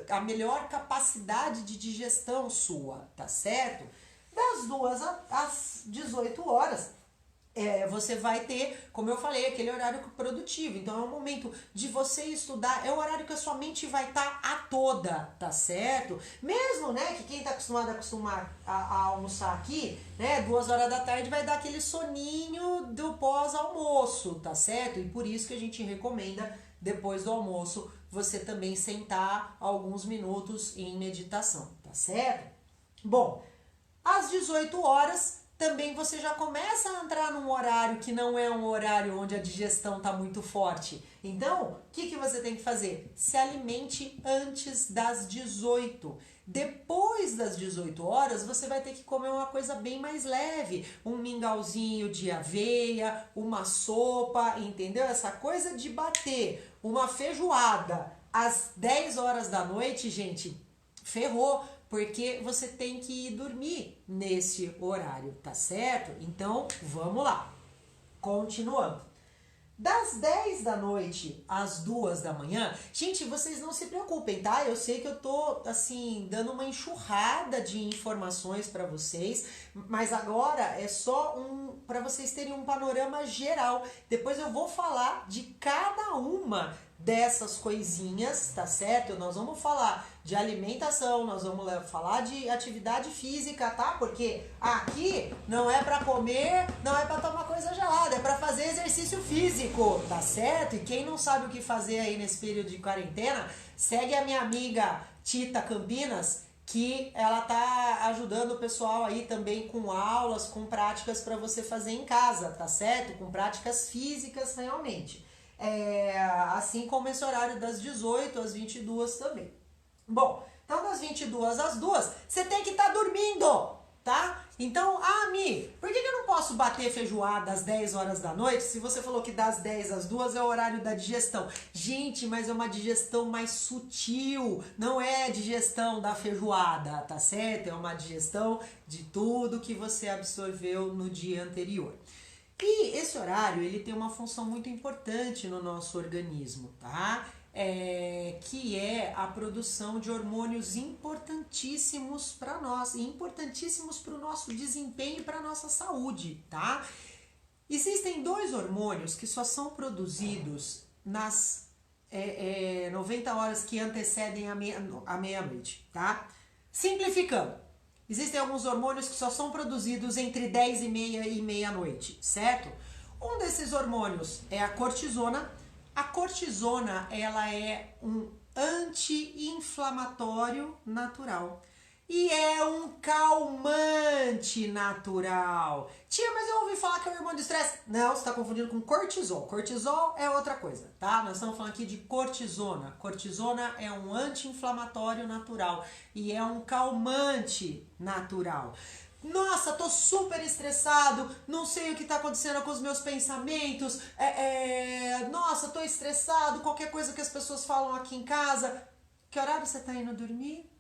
a melhor capacidade de digestão sua, tá certo? Das 2 às 18 horas, você vai ter, como eu falei, aquele horário produtivo. Então é o momento de você estudar, é o horário que a sua mente vai estar a toda, tá certo? Mesmo, né, que quem tá acostumado a almoçar aqui, né, 2 horas da tarde vai dar aquele soninho do pós-almoço, tá certo? E por isso que a gente recomenda, depois do almoço, você também sentar alguns minutos em meditação, tá certo? Bom, às 18 horas, também você já começa a entrar num horário que não é um horário onde a digestão está muito forte. Então, o que você tem que fazer? Se alimente antes das 18. Depois das 18 horas, você vai ter que comer uma coisa bem mais leve. Um mingauzinho de aveia, uma sopa, entendeu? Essa coisa de bater uma feijoada às 10 horas da noite, gente, ferrou. Porque você tem que ir dormir nesse horário, tá certo? Então, vamos lá. Continuando. Das 10 da noite às 2 da manhã, gente, vocês não se preocupem, tá? Eu sei que eu tô, assim, dando uma enxurrada de informações para vocês, mas agora é só para vocês terem um panorama geral. Depois eu vou falar de cada uma dessas coisinhas, tá certo? Nós vamos falar de alimentação, nós vamos falar de atividade física, tá? Porque aqui não é para comer, não é para tomar coisa gelada, é para fazer exercício físico, tá certo? E quem não sabe o que fazer aí nesse período de quarentena, segue a minha amiga Tita Campinas, que ela tá ajudando o pessoal aí também com aulas, com práticas para você fazer em casa, tá certo? Com práticas físicas realmente. Assim como esse horário das 18 às 22 também. Bom, então das 22 às 2, você tem que estar dormindo, tá? Então, Mi, por que eu não posso bater feijoada às 10 horas da noite se você falou que das 10 às 2 é o horário da digestão? Gente, mas é uma digestão mais sutil, não é a digestão da feijoada, tá certo? É uma digestão de tudo que você absorveu no dia anterior. E esse horário, ele tem uma função muito importante no nosso organismo, tá? Que é a produção de hormônios importantíssimos para nós, importantíssimos para o nosso desempenho e para a nossa saúde, tá? Existem dois hormônios que só são produzidos nas 90 horas que antecedem a meia-noite, tá? Simplificando, existem alguns hormônios que só são produzidos entre 10h30 e meia-noite, certo? Um desses hormônios é a cortisona. A cortisona, ela é um anti-inflamatório natural e é um calmante natural. Tia, mas eu ouvi falar que é o hormônio do estresse. Não, você está confundindo com cortisol. Cortisol é outra coisa, tá? Nós estamos falando aqui de cortisona. Cortisona é um anti-inflamatório natural e é um calmante natural. Nossa, tô super estressado, não sei o que tá acontecendo com os meus pensamentos, nossa, tô estressado, qualquer coisa que as pessoas falam aqui em casa. Que horário você tá indo dormir?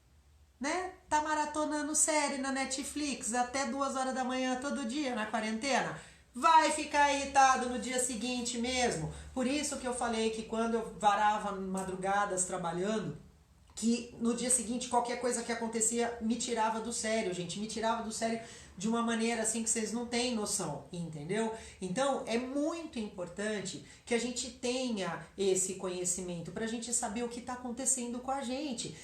Né? Tá maratonando série na Netflix até 2 horas da manhã todo dia na quarentena? Vai ficar irritado no dia seguinte mesmo. Por isso que eu falei que quando eu varava madrugadas trabalhando, que no dia seguinte qualquer coisa que acontecia me tirava do sério, gente, me tirava do sério de uma maneira assim que vocês não têm noção, entendeu? Então é muito importante que a gente tenha esse conhecimento para a gente saber o que está acontecendo com a gente.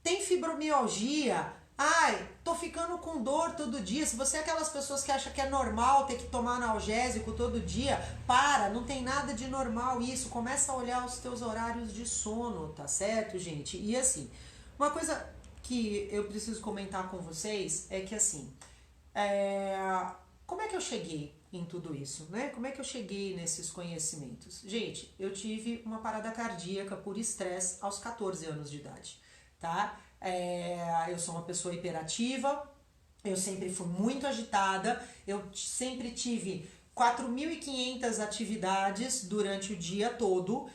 Tem fibromialgia? Ai, tô ficando com dor todo dia. Se você é aquelas pessoas que acham que é normal ter que tomar analgésico todo dia, não tem nada de normal isso. Começa a olhar os teus horários de sono, tá certo, gente? E assim, uma coisa que eu preciso comentar com vocês é que assim, como é que eu cheguei em tudo isso, né? Como é que eu cheguei nesses conhecimentos? Gente, eu tive uma parada cardíaca por estresse aos 14 anos de idade, tá? Eu sou uma pessoa hiperativa, eu sempre fui muito agitada, eu sempre tive 4.500 atividades durante o dia todo.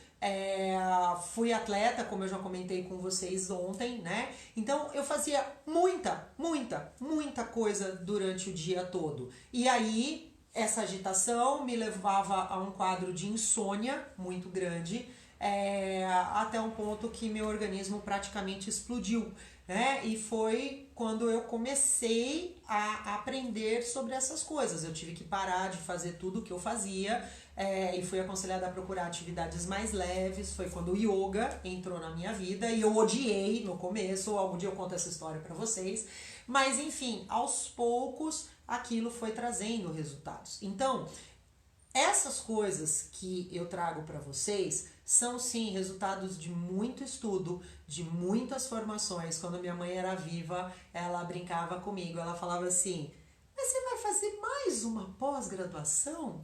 Fui atleta, como eu já comentei com vocês ontem, né? Então eu fazia muita coisa durante o dia todo. E aí essa agitação me levava a um quadro de insônia muito grande, até um ponto que meu organismo praticamente explodiu, né? E foi quando eu comecei a aprender sobre essas coisas. Eu tive que parar de fazer tudo o que eu fazia, e fui aconselhada a procurar atividades mais leves. Foi quando o yoga entrou na minha vida e eu odiei no começo. Algum dia eu conto essa história para vocês, mas enfim, aos poucos aquilo foi trazendo resultados. Então, essas coisas que eu trago para vocês são sim resultados de muito estudo, de muitas formações. Quando minha mãe era viva, ela brincava comigo, ela falava assim: mas você vai fazer mais uma pós-graduação?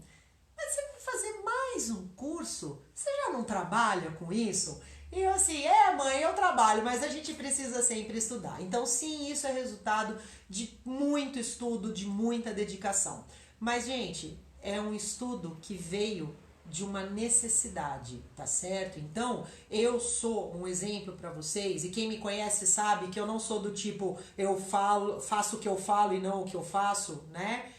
Mas você vai fazer mais um curso? Você já não trabalha com isso? E eu assim, mãe, eu trabalho, mas a gente precisa sempre estudar. Então sim, isso é resultado de muito estudo, de muita dedicação. Mas, gente, é um estudo que veio de uma necessidade, tá certo? Então, eu sou um exemplo para vocês, e quem me conhece sabe que eu não sou do tipo, eu faço o que eu falo e não o que eu faço, né?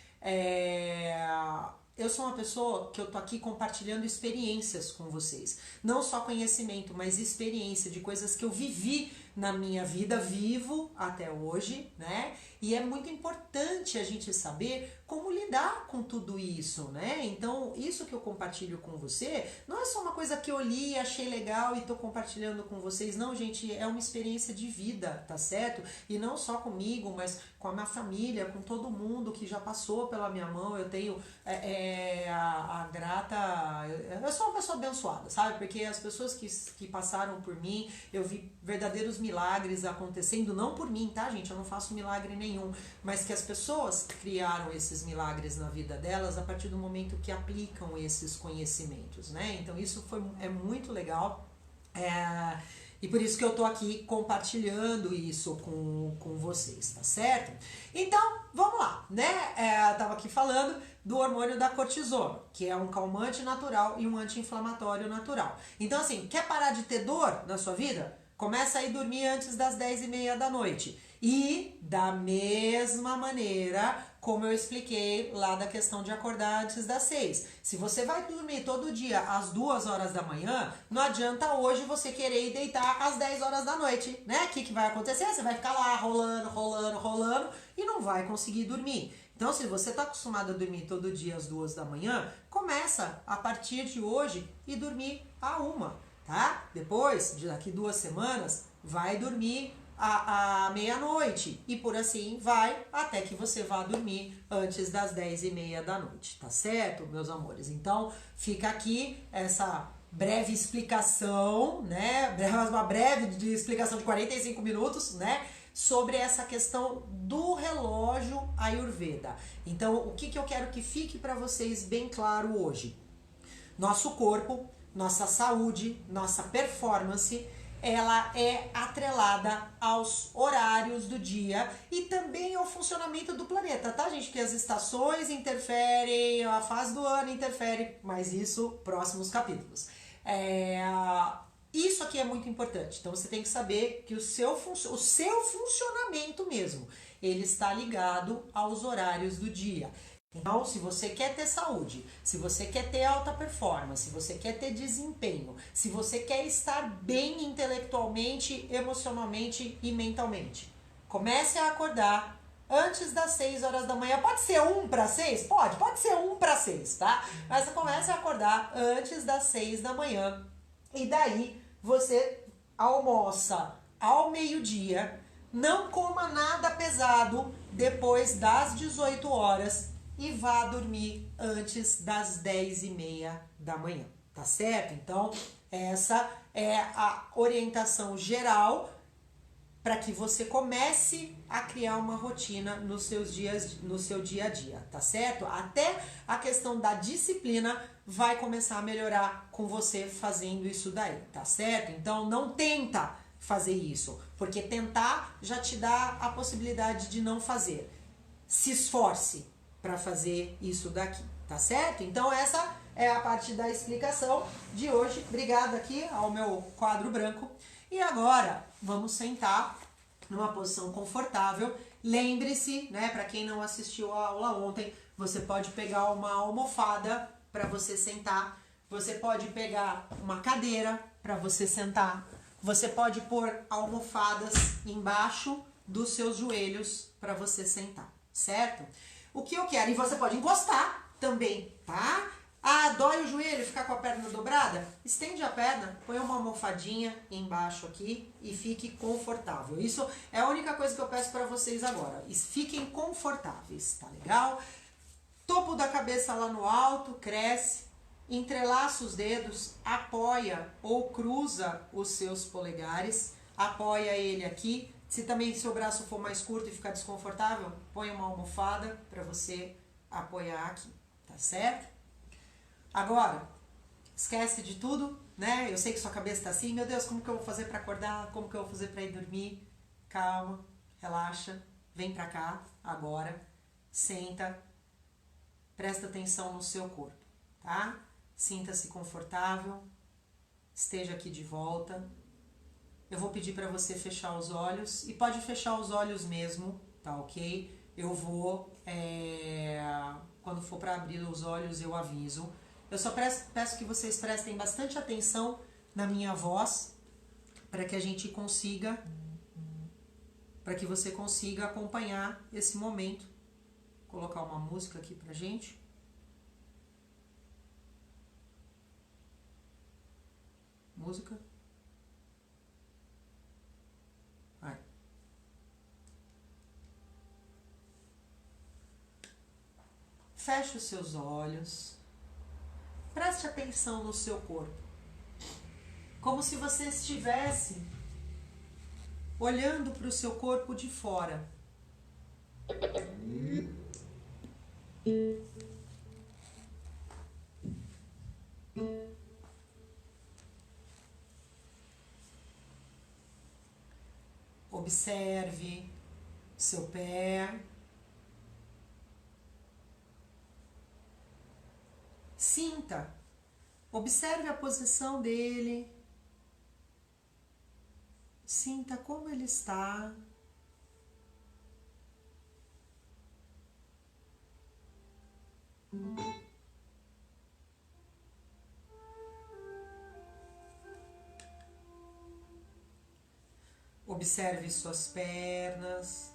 Eu sou uma pessoa que eu tô aqui compartilhando experiências com vocês. Não só conhecimento, mas experiência de coisas que eu vivi na minha vida, vivo até hoje, né? E é muito importante a gente saber como lidar com tudo isso, né? Então, isso que eu compartilho com você não é só uma coisa que eu li, achei legal e tô compartilhando com vocês. Não, gente, é uma experiência de vida, tá certo? E não só comigo, mas com a minha família, com todo mundo que já passou pela minha mão. Eu tenho a grata... Eu sou uma pessoa abençoada, sabe? Porque as pessoas que passaram por mim, eu vi verdadeiros milagres acontecendo, não por mim, tá, gente? Eu não faço milagre nenhum, mas que as pessoas criaram esses milagres na vida delas a partir do momento que aplicam esses conhecimentos, né? Então isso é muito legal. E por isso que eu tô aqui compartilhando isso com vocês, tá certo? Então, vamos lá, né? Eu tava aqui falando do hormônio da cortisona, que é um calmante natural e um anti-inflamatório natural. Então, assim, quer parar de ter dor na sua vida? Começa a ir dormir antes das 10h30 da noite. E da mesma maneira, como eu expliquei lá da questão de acordar antes das 6. Se você vai dormir todo dia às 2 horas da manhã, não adianta hoje você querer ir deitar às 10 horas da noite, né? O que vai acontecer? Você vai ficar lá rolando e não vai conseguir dormir. Então, se você está acostumado a dormir todo dia às 2 da manhã, começa a partir de hoje e dormir à 1, tá? Depois, daqui 2 semanas, vai dormir à meia-noite e por assim vai até que você vá dormir antes das 10h30 da noite, tá certo, meus amores? Então, fica aqui essa breve explicação, né? Uma breve explicação de 45 minutos, né? Sobre essa questão do relógio Ayurveda. Então, o que eu quero que fique para vocês bem claro hoje? Nosso corpo, nossa saúde, nossa performance, ela é atrelada aos horários do dia e também ao funcionamento do planeta, tá, gente? Que as estações interferem, a fase do ano interfere, mas isso, próximos capítulos. Isso aqui é muito importante, então você tem que saber que o seu funcionamento mesmo, ele está ligado aos horários do dia. Então, se você quer ter saúde, se você quer ter alta performance, se você quer ter desempenho, se você quer estar bem intelectualmente, emocionalmente e mentalmente, comece a acordar antes das 6 horas da manhã. Pode ser 1 para 6? Pode ser 1 para 6, tá? Mas você comece a acordar antes das 6 da manhã. E daí você almoça ao meio-dia, não coma nada pesado depois das 18 horas e vá dormir antes das 10h30 da manhã, tá certo? Então, essa é a orientação geral para que você comece a criar uma rotina no seu dia a dia, tá certo? Até a questão da disciplina vai começar a melhorar com você fazendo isso daí, tá certo? Então não tenta fazer isso, porque tentar já te dá a possibilidade de não fazer. Se esforce para fazer isso daqui, tá certo? Então essa é a parte da explicação de hoje. Obrigada aqui ao meu quadro branco. E agora vamos sentar numa posição confortável. Lembre-se, né, para quem não assistiu a aula ontem, você pode pegar uma almofada para você sentar, você pode pegar uma cadeira para você sentar, você pode pôr almofadas embaixo dos seus joelhos para você sentar, certo? O que eu quero, e você pode encostar também, tá? Ah, dói o joelho, ficar com a perna dobrada? Estende a perna, põe uma almofadinha embaixo aqui e fique confortável. Isso é a única coisa que eu peço para vocês agora. Fiquem confortáveis, tá legal? Topo da cabeça lá no alto, cresce, entrelaça os dedos, apoia ou cruza os seus polegares, apoia ele aqui. Se também seu braço for mais curto e ficar desconfortável, põe uma almofada para você apoiar aqui, tá certo? Agora, esquece de tudo, né? Eu sei que sua cabeça tá assim, meu Deus, como que eu vou fazer para acordar? Como que eu vou fazer para ir dormir? Calma, relaxa, vem pra cá agora, senta, presta atenção no seu corpo, tá? Sinta-se confortável, esteja aqui de volta. Eu vou pedir para você fechar os olhos, e pode fechar os olhos mesmo, tá ok? Eu vou, quando for para abrir os olhos eu aviso. Eu só peço que vocês prestem bastante atenção na minha voz, para que a gente consiga, para que você consiga acompanhar esse momento. Vou colocar uma música aqui pra gente. Música. Vai. Feche os seus olhos. Preste atenção no seu corpo. Como se você estivesse olhando para o seu corpo de fora. Observe seu pé. Sinta. Observe a posição dele. Sinta como ele está. Observe suas pernas.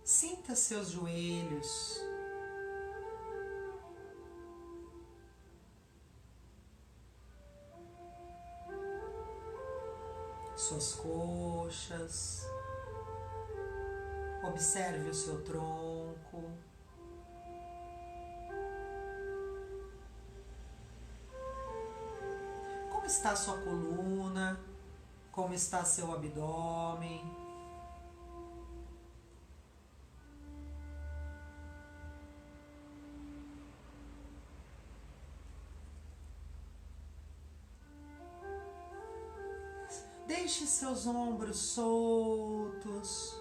Sinta seus joelhos. Suas coxas. Observe o seu tronco. Como está sua coluna? Como está seu abdômen? Deixe seus ombros soltos.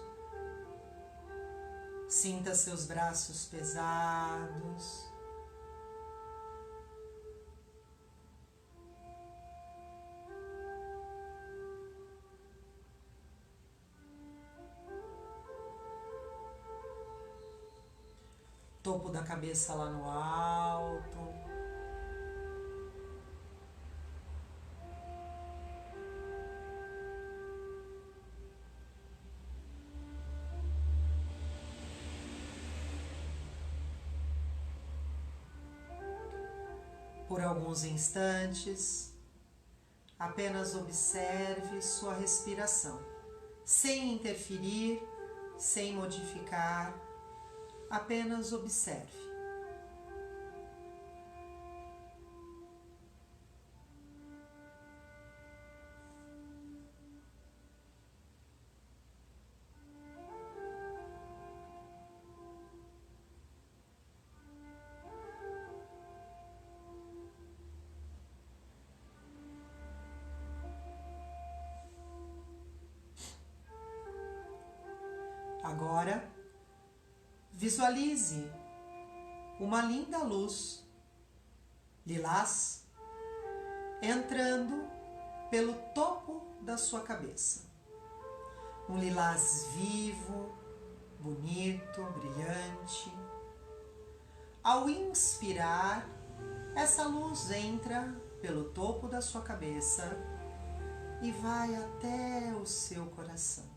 Sinta seus braços pesados. Topo da cabeça lá no alto. Por alguns instantes, apenas observe sua respiração, sem interferir, sem modificar, apenas observe. Agora, visualize uma linda luz lilás entrando pelo topo da sua cabeça. Um lilás vivo, bonito, brilhante. Ao inspirar, essa luz entra pelo topo da sua cabeça e vai até o seu coração.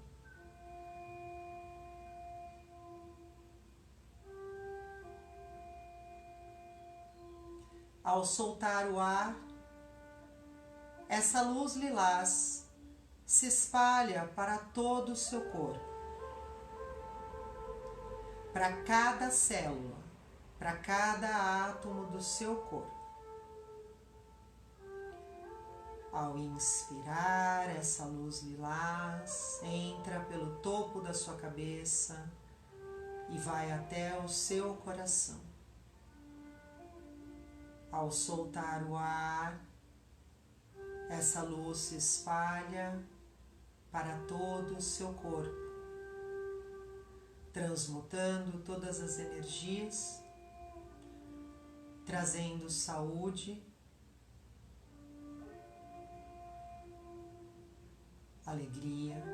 Ao soltar o ar, essa luz lilás se espalha para todo o seu corpo, para cada célula, para cada átomo do seu corpo. Ao inspirar, essa luz lilás entra pelo topo da sua cabeça e vai até o seu coração. Ao soltar o ar, essa luz se espalha para todo o seu corpo, transmutando todas as energias, trazendo saúde, alegria,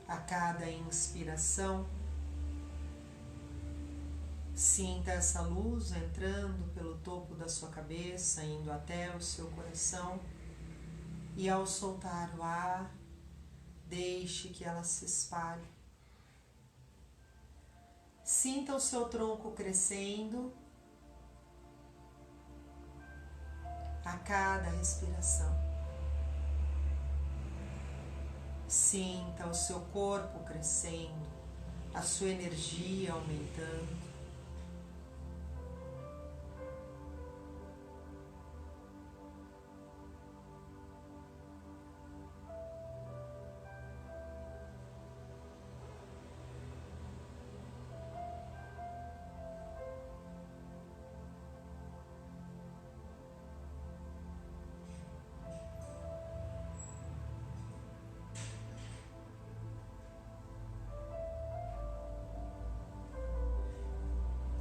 a cada inspiração. Sinta essa luz entrando pelo topo da sua cabeça, indo até o seu coração, e ao soltar o ar, deixe que ela se espalhe. Sinta o seu tronco crescendo a cada respiração. Sinta o seu corpo crescendo, a sua energia aumentando.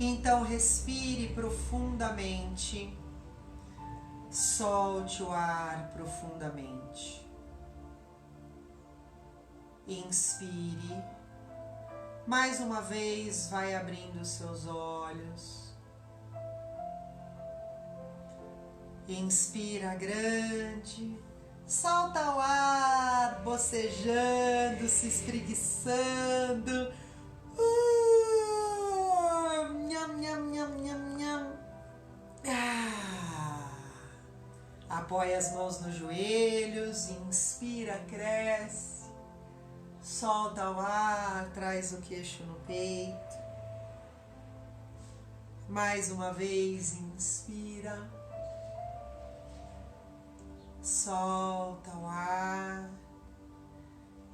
Então respire profundamente, solte o ar profundamente. Inspire, mais uma vez vai abrindo seus olhos. Inspira grande, solta o ar, bocejando, se espreguiçando. Apoia as mãos nos joelhos, inspira, cresce, solta o ar, traz o queixo no peito. Mais uma vez, inspira, solta o ar,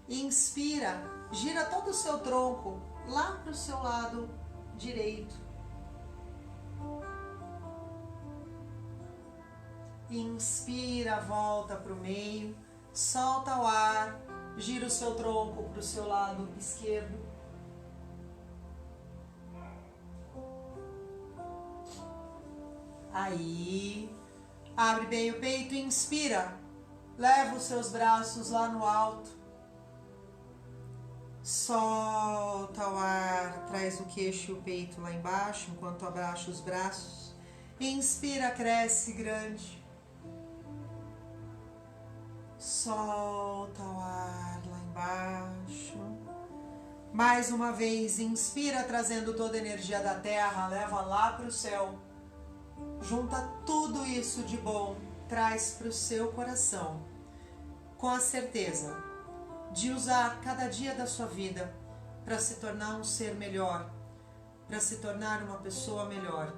inspira, gira todo o seu tronco lá para o seu lado direito. Inspira, volta para o meio, solta o ar, gira o seu tronco para o seu lado esquerdo. Aí, abre bem o peito, inspira, leva os seus braços lá no alto. Solta o ar, traz o queixo e o peito lá embaixo, enquanto abaixa os braços. Inspira, cresce grande. Solta o ar lá embaixo. Mais uma vez, inspira, trazendo toda a energia da terra, leva lá para o céu. Junta tudo isso de bom, traz para o seu coração, com a certeza de usar cada dia da sua vida para se tornar um ser melhor, para se tornar uma pessoa melhor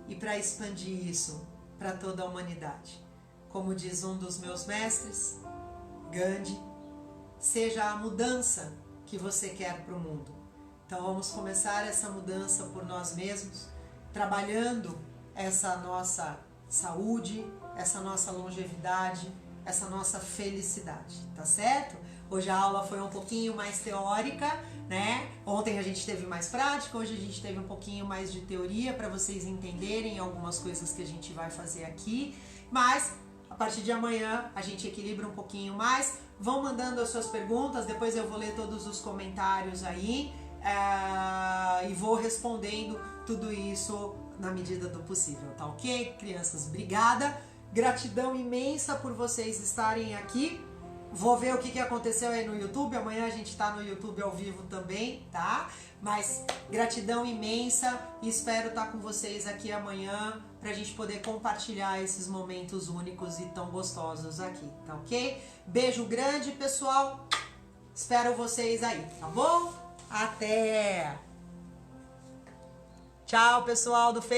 e para expandir isso para toda a humanidade. Como diz um dos meus mestres, Gandhi, seja a mudança que você quer para o mundo. Então vamos começar essa mudança por nós mesmos, trabalhando essa nossa saúde, essa nossa longevidade, essa nossa felicidade, tá certo? Hoje a aula foi um pouquinho mais teórica, né? Ontem a gente teve mais prática, hoje a gente teve um pouquinho mais de teoria para vocês entenderem algumas coisas que a gente vai fazer aqui, mas a partir de amanhã a gente equilibra um pouquinho mais. Vão mandando as suas perguntas, depois eu vou ler todos os comentários aí e vou respondendo tudo isso na medida do possível, tá ok? Crianças, obrigada, gratidão imensa por vocês estarem aqui. Vou ver o que aconteceu aí no YouTube, amanhã a gente tá no YouTube ao vivo também, tá? Mas gratidão imensa e espero estar com vocês aqui amanhã pra gente poder compartilhar esses momentos únicos e tão gostosos aqui, tá ok? Beijo grande, pessoal, espero vocês aí, tá bom? Até! Tchau, pessoal do Facebook.